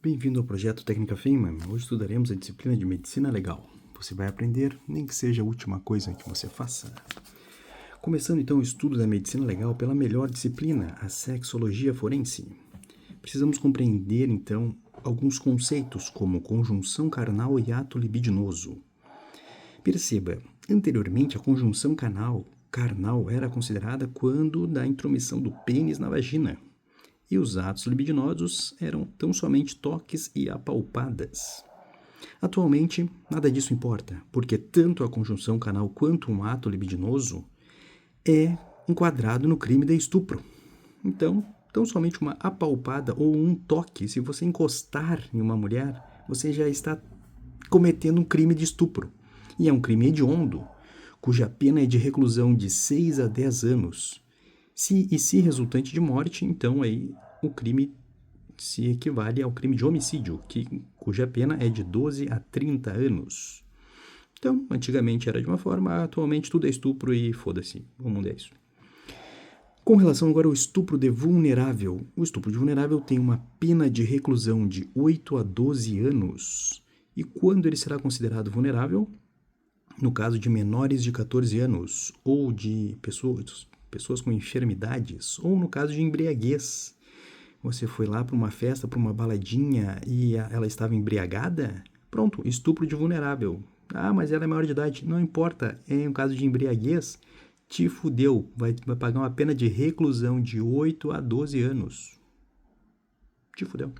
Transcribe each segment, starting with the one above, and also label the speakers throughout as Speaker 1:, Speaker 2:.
Speaker 1: Bem-vindo ao projeto Técnica Feynman. Hoje estudaremos a disciplina de Medicina Legal. Você vai aprender, nem que seja a última coisa que você faça. Começando então o estudo da Medicina Legal pela melhor disciplina, a Sexologia Forense. Precisamos compreender então alguns conceitos como conjunção carnal e ato libidinoso. Perceba, anteriormente a conjunção carnal era considerada quando da intromissão do pênis na vagina. E os atos libidinosos eram tão somente toques e apalpadas. Atualmente, nada disso importa, porque tanto a conjunção carnal quanto um ato libidinoso é enquadrado no crime de estupro. Então, tão somente uma apalpada ou um toque, se você encostar em uma mulher, você já está cometendo um crime de estupro. E é um crime hediondo, cuja pena é de reclusão de 6 a 10 anos. Se resultante de morte, então aí o crime se equivale ao crime de homicídio, cuja pena é de 12 a 30 anos. Então, antigamente era de uma forma, atualmente tudo é estupro e foda-se, o mundo é isso. Com relação agora ao estupro de vulnerável, o estupro de vulnerável tem uma pena de reclusão de 8 a 12 anos. E quando ele será considerado vulnerável? No caso de menores de 14 anos ou de pessoas com enfermidades, ou no caso de embriaguez. Você foi lá para uma festa, para uma baladinha e ela estava embriagada? Pronto, estupro de vulnerável. Ah, mas ela é maior de idade. Não importa, é um caso de embriaguez, te fudeu. Vai pagar uma pena de reclusão de 8 a 12 anos. Te fudeu.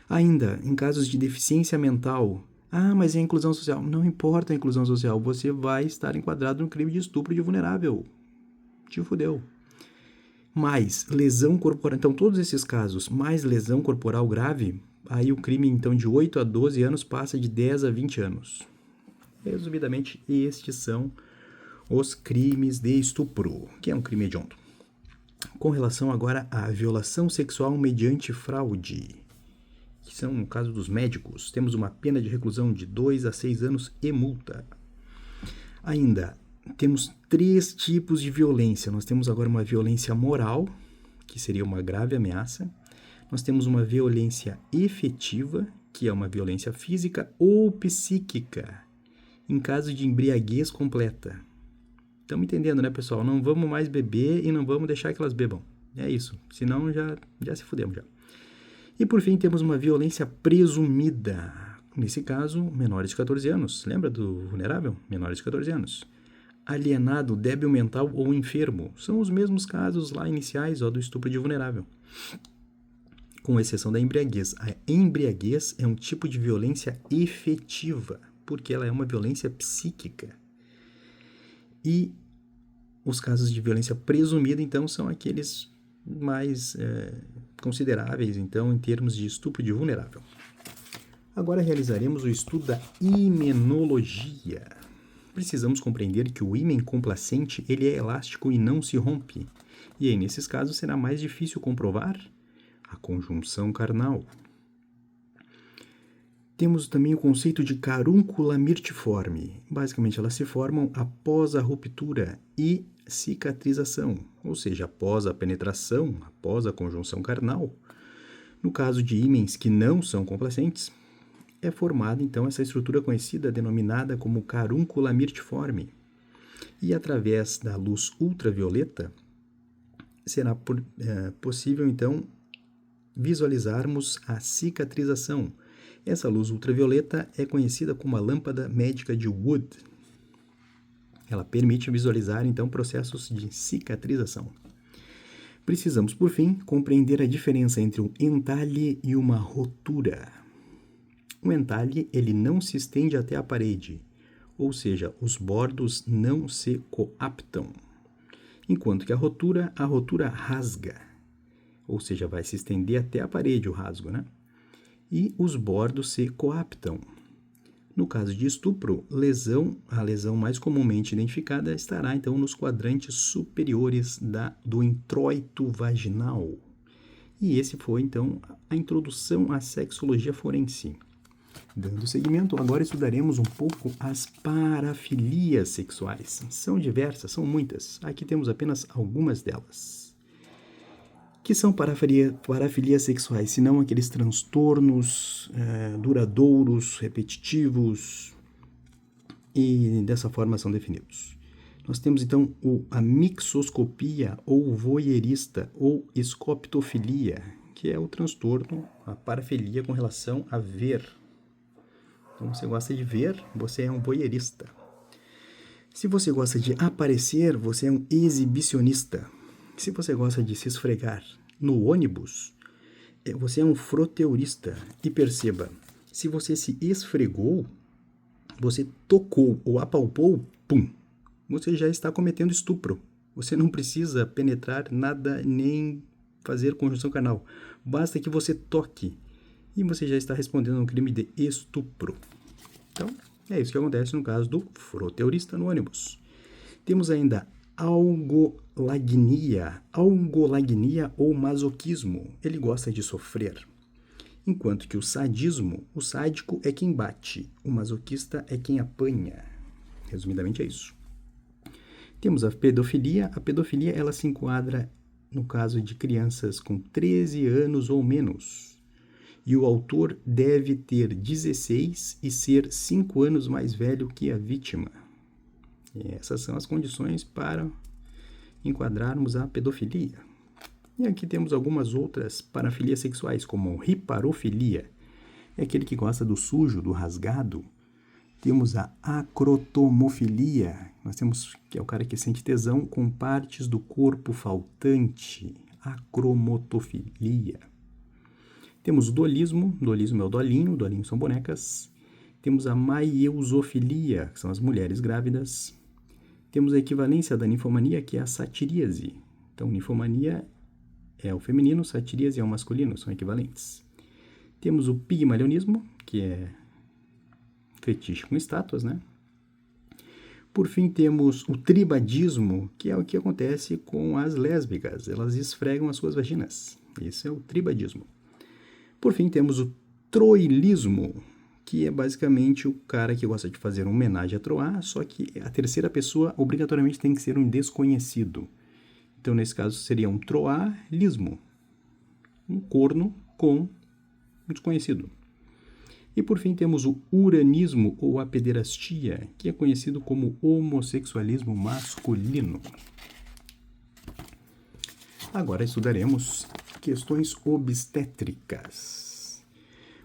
Speaker 1: Ainda, em casos de deficiência mental, ah, mas é inclusão social. Não importa a inclusão social, você vai estar enquadrado no crime de estupro de vulnerável. Te fudeu. Mais lesão corporal, então todos esses casos, mais lesão corporal grave, aí o crime então de 8 a 12 anos passa de 10 a 20 anos. Resumidamente, estes são os crimes de estupro, que é um crime hediondo. Com relação agora à violação sexual mediante fraude, que são, no caso dos médicos, temos uma pena de reclusão de 2 a 6 anos e multa. Ainda, temos 3 tipos de violência. Nós temos agora uma violência moral, que seria uma grave ameaça. Nós temos uma violência efetiva, que é uma violência física ou psíquica, em caso de embriaguez completa. Estamos entendendo, né, pessoal? Não vamos mais beber e não vamos deixar que elas bebam. É isso, senão já se fudemos já. E por fim temos uma violência presumida, nesse caso, menores de 14 anos. Lembra do vulnerável? Menores de 14 anos. Alienado, débil mental ou enfermo. São os mesmos casos lá iniciais do estupro de vulnerável. Com exceção da embriaguez. A embriaguez é um tipo de violência efetiva, porque ela é uma violência psíquica. E os casos de violência presumida, então, são aqueles mais consideráveis, então, em termos de estupro de vulnerável. Agora realizaremos o estudo da himenologia. Precisamos compreender que o ímen complacente ele é elástico e não se rompe. E aí, nesses casos, será mais difícil comprovar a conjunção carnal. Temos também o conceito de carúncula mirtiforme. Basicamente, elas se formam após a ruptura e cicatrização, ou seja, após a penetração, após a conjunção carnal. No caso de ímens que não são complacentes, é formada então essa estrutura conhecida denominada como carúncula mirtiforme. E através da luz ultravioleta será possível então visualizarmos a cicatrização. Essa luz ultravioleta é conhecida como a lâmpada médica de Wood. Ela permite visualizar, então, processos de cicatrização. Precisamos, por fim, compreender a diferença entre um entalhe e uma rotura. O entalhe, ele não se estende até a parede, ou seja, os bordos não se coaptam. Enquanto que a rotura rasga, ou seja, vai se estender até a parede o rasgo, né? E os bordos se coaptam. No caso de estupro, a lesão mais comumente identificada estará, então, nos quadrantes superiores do introito vaginal. E esse foi, então, a introdução à sexologia forense. Dando seguimento, agora estudaremos um pouco as parafilias sexuais. São diversas, são muitas. Aqui temos apenas algumas delas. Que são parafilias sexuais, senão aqueles transtornos duradouros, repetitivos, e dessa forma são definidos. Nós temos então a mixoscopia ou voyeurista ou escoptofilia, que é o transtorno, a parafilia com relação a ver. Então, você gosta de ver, você é um voyeurista. Se você gosta de aparecer, você é um exibicionista. Se você gosta de se esfregar no ônibus, você é um froteurista. E perceba, se você se esfregou, você tocou ou apalpou, pum, você já está cometendo estupro. Você não precisa penetrar nada nem fazer conjunção carnal. Basta que você toque e você já está respondendo a um crime de estupro. Então, é isso que acontece no caso do froteurista no ônibus. Temos ainda algolagnia ou masoquismo. Ele gosta de sofrer. Enquanto que o sadismo, o sádico é quem bate, o masoquista é quem apanha. Resumidamente é isso. Temos a pedofilia. A pedofilia ela se enquadra no caso de crianças com 13 anos ou menos. E o autor deve ter 16 e ser 5 anos mais velho que a vítima. E essas são as condições para enquadrarmos a pedofilia. E aqui temos algumas outras parafilias sexuais, como riparofilia, é aquele que gosta do sujo, do rasgado. Temos a acrotomofilia, nós temos que é o cara que sente tesão com partes do corpo faltante, acromotofilia. Temos o dolismo é o dolinho são bonecas. Temos a maieusofilia, que são as mulheres grávidas. Temos a equivalência da ninfomania, que é a satiríase. Então, ninfomania é o feminino, satiríase é o masculino, são equivalentes. Temos o pigmalionismo, que é fetiche com estátuas, né? Por fim, temos o tribadismo, que é o que acontece com as lésbicas. Elas esfregam as suas vaginas. Esse é o tribadismo. Por fim, temos o troilismo, que é basicamente o cara que gosta de fazer uma homenagem a Troar, só que a terceira pessoa obrigatoriamente tem que ser um desconhecido. Então, nesse caso, seria um troalismo, um corno com um desconhecido. E, por fim, temos o uranismo ou a pederastia, que é conhecido como homossexualismo masculino. Agora estudaremos questões obstétricas.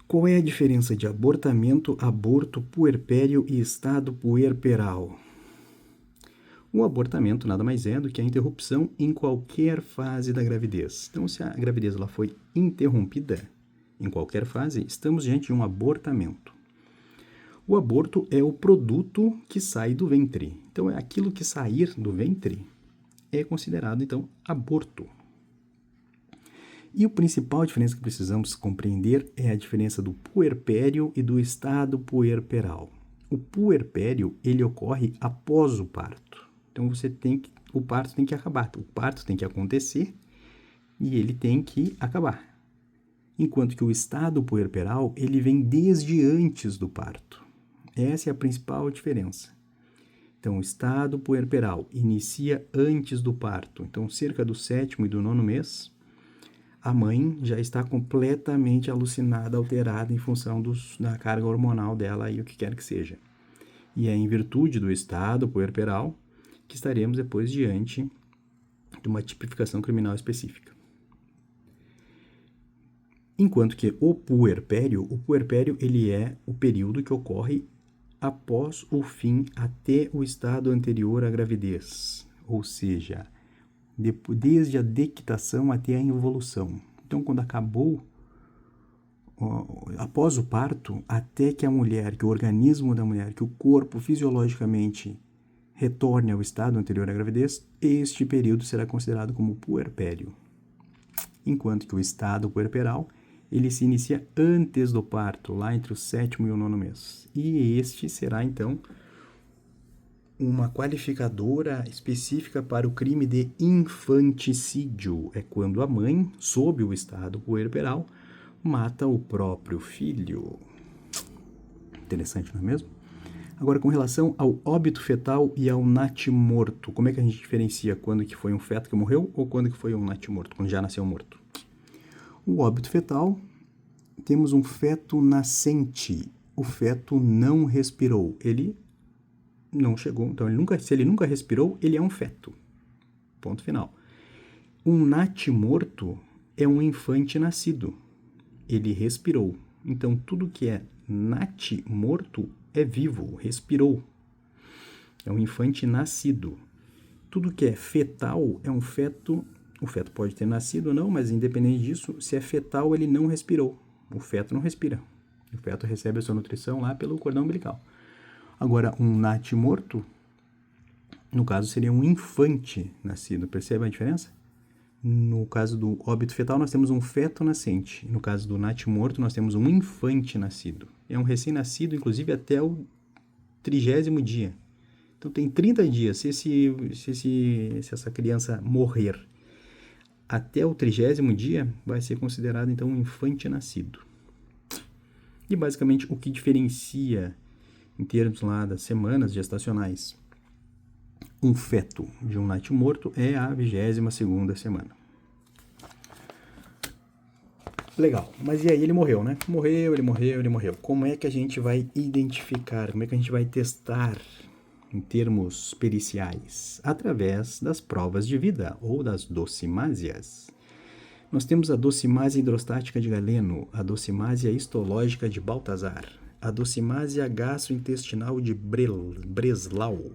Speaker 1: Qual é a diferença de abortamento, aborto, puerpério e estado puerperal? O abortamento nada mais é do que a interrupção em qualquer fase da gravidez. Então, se a gravidez ela foi interrompida em qualquer fase, estamos diante de um abortamento. O aborto é o produto que sai do ventre. Então, é aquilo que sair do ventre é considerado, então, aborto. E a principal diferença que precisamos compreender é a diferença do puerpério e do estado puerperal. O puerpério, ele ocorre após o parto. Então, o parto tem que acabar. O parto tem que acontecer e ele tem que acabar. Enquanto que o estado puerperal, ele vem desde antes do parto. Essa é a principal diferença. Então, o estado puerperal inicia antes do parto. Então, cerca do 7º e do 9º mês, a mãe já está completamente alucinada, alterada em função da carga hormonal dela e o que quer que seja. E é em virtude do estado puerperal que estaremos depois diante de uma tipificação criminal específica. Enquanto que o puerpério ele é o período que ocorre após o fim até o estado anterior à gravidez, ou seja, desde a dectação até a involução. Então, quando acabou, após o parto, até que que o organismo da mulher, que o corpo fisiologicamente retorne ao estado anterior à gravidez, este período será considerado como puerpério. Enquanto que o estado puerperal, ele se inicia antes do parto, lá entre o 7º e o 9º mês. E este será, então, uma qualificadora específica para o crime de infanticídio. É quando a mãe, sob o estado puerperal, mata o próprio filho. Interessante, não é mesmo? Agora, com relação ao óbito fetal e ao natimorto, como é que a gente diferencia quando que foi um feto que morreu ou quando que foi um natimorto, quando já nasceu morto? O óbito fetal, temos um feto nascente. O feto não respirou. Ele não chegou. Então, se ele nunca respirou, ele é um feto. Ponto final. Um natimorto é um infante nascido. Ele respirou. Então, tudo que é natimorto é vivo, respirou. É um infante nascido. Tudo que é fetal é um feto. O feto pode ter nascido ou não, mas independente disso, se é fetal, ele não respirou. O feto não respira. O feto recebe a sua nutrição lá pelo cordão umbilical. Agora, um natimorto, no caso, seria um infante nascido. Percebe a diferença? No caso do óbito fetal, nós temos um feto nascente. No caso do natimorto, nós temos um infante nascido. É um recém-nascido, inclusive, até o 30º dia. Então, tem 30 dias. Se essa criança morrer até o 30º dia, vai ser considerado, então, um infante nascido. E, basicamente, o que diferencia, em termos lá das semanas gestacionais, um feto de um natimorto é a 22ª semana. Legal, mas e aí ele morreu, né? Ele morreu. Como é que a gente vai identificar, como é que a gente vai testar em termos periciais? Através das provas de vida ou das docimásias. Nós temos a docimásia hidrostática de Galeno, a docimásia histológica de Baltazar, a docimásia gastrointestinal de Breslau,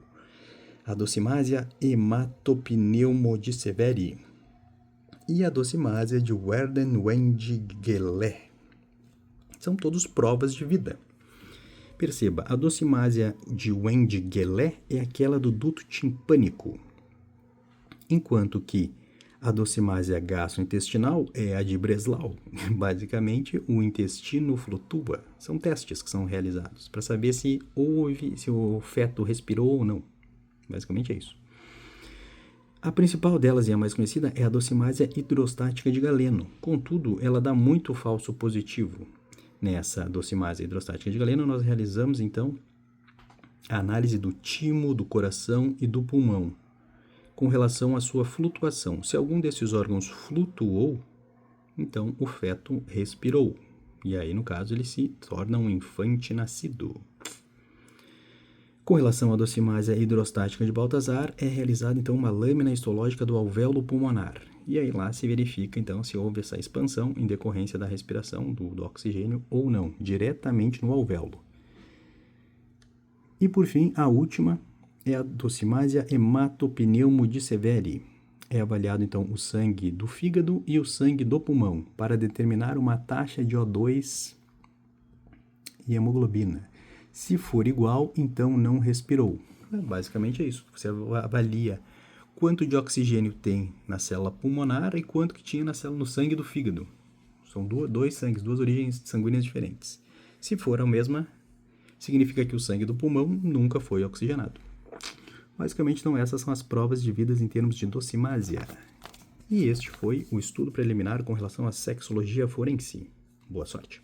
Speaker 1: a docimásia hematopneumo de Severi e a docimásia de Werden-Wenger-Gellé. São todos provas de vida. Perceba, a docimásia de Wenger-Gellé é aquela do duto timpânico, enquanto que a docimásia gastrointestinal é a de Breslau. Basicamente, o intestino flutua. São testes que são realizados para saber se o feto respirou ou não. Basicamente é isso. A principal delas e a mais conhecida é a docimásia hidrostática de Galeno. Contudo, ela dá muito falso positivo. Nessa docimásia hidrostática de Galeno, nós realizamos, então, a análise do timo, do coração e do pulmão, com relação à sua flutuação. Se algum desses órgãos flutuou, então o feto respirou. E aí, no caso, ele se torna um infante nascido. Com relação à docimásia hidrostática de Baltazar, é realizada, então, uma lâmina histológica do alvéolo pulmonar. E aí lá se verifica, então, se houve essa expansão em decorrência da respiração do oxigênio ou não, diretamente no alvéolo. E, por fim, a última é a docimásia hematopneumo de Severi. É avaliado, então, o sangue do fígado e o sangue do pulmão para determinar uma taxa de O2 e hemoglobina. Se for igual, então não respirou. Basicamente é isso. Você avalia quanto de oxigênio tem na célula pulmonar e quanto que tinha no sangue do fígado. São dois sangues, duas origens sanguíneas diferentes. Se for a mesma, significa que o sangue do pulmão nunca foi oxigenado. Basicamente, então, essas são as provas de vida em termos de docimásia. E este foi o estudo preliminar com relação à sexologia forense. Boa sorte!